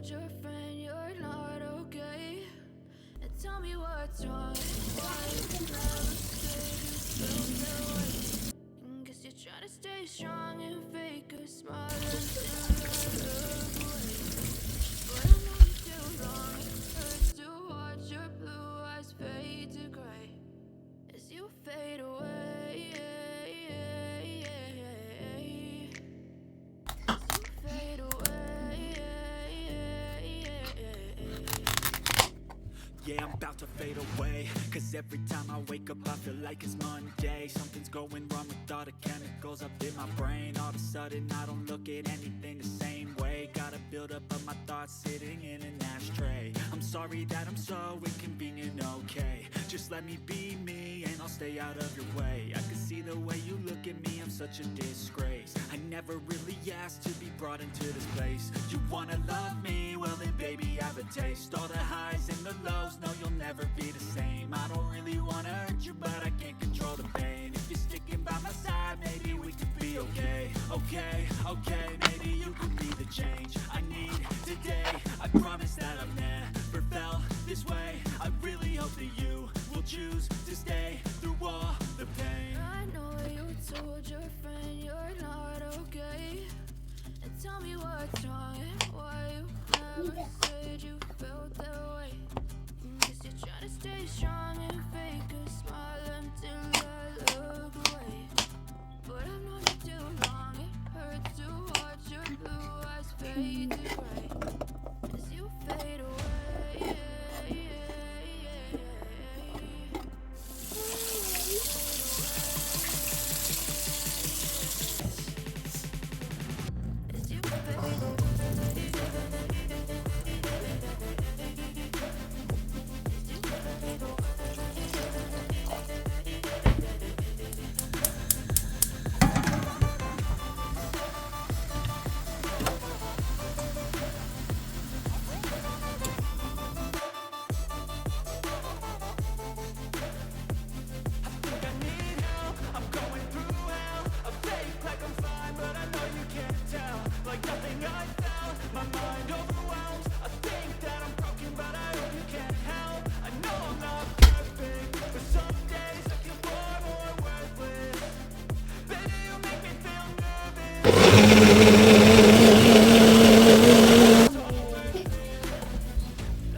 told your friend you're not okay? And tell me what's wrong. Why you never said you felt that way? Guess you're trying to stay strong and fake a smile until I look away. But I know you too long. It hurts to watch your blue eyes fade to gray as you fade away. Yeah, I'm about to fade away, cause every time I wake up I feel like it's Monday. Something's going wrong with all the chemicals up in my brain. All of a sudden I don't look at anything the same way. Gotta build up of my thoughts sitting in an ashtray. I'm sorry that I'm so inconvenient, okay? Just let me be me and I'll stay out of your way. I can see the way you look at me, I'm such a disgrace. I never really asked to be brought into this place. You wanna love me? Well then baby, have a taste. All the highs and the lows, no, you'll never be the same. I don't really wanna hurt you, but I can't control the pain. If you're sticking by my side, maybe we could be okay. Okay, maybe you could be the change I need today. I promise that I've never felt this way. I really hope that you will choose to stay through all the pain. I know you told your friend you're not okay. And tell me what's wrong and why you never said you felt that way. Guess you're trying to stay strong and fake a smile until I look away. But I've known you too long. It hurts to watch your blue eyes fade to gray as you fade away. As you fade away.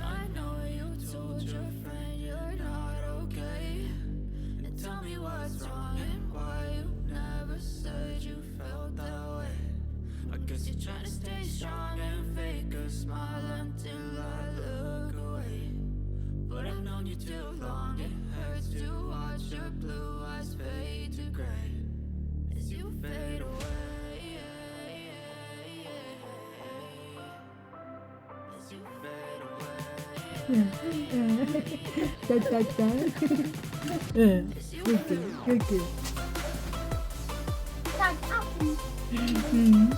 I know you told your friend you're not okay. And tell me what's wrong and why you never said you felt that way. I guess you're trying to stay strong and fake a smile until I look away. But I've known you too long. It hurts to watch your blue eyes fade to gray as you fade away. As you fade away. 짠짠짠. 응, 그렇게. 딱, 아, 응.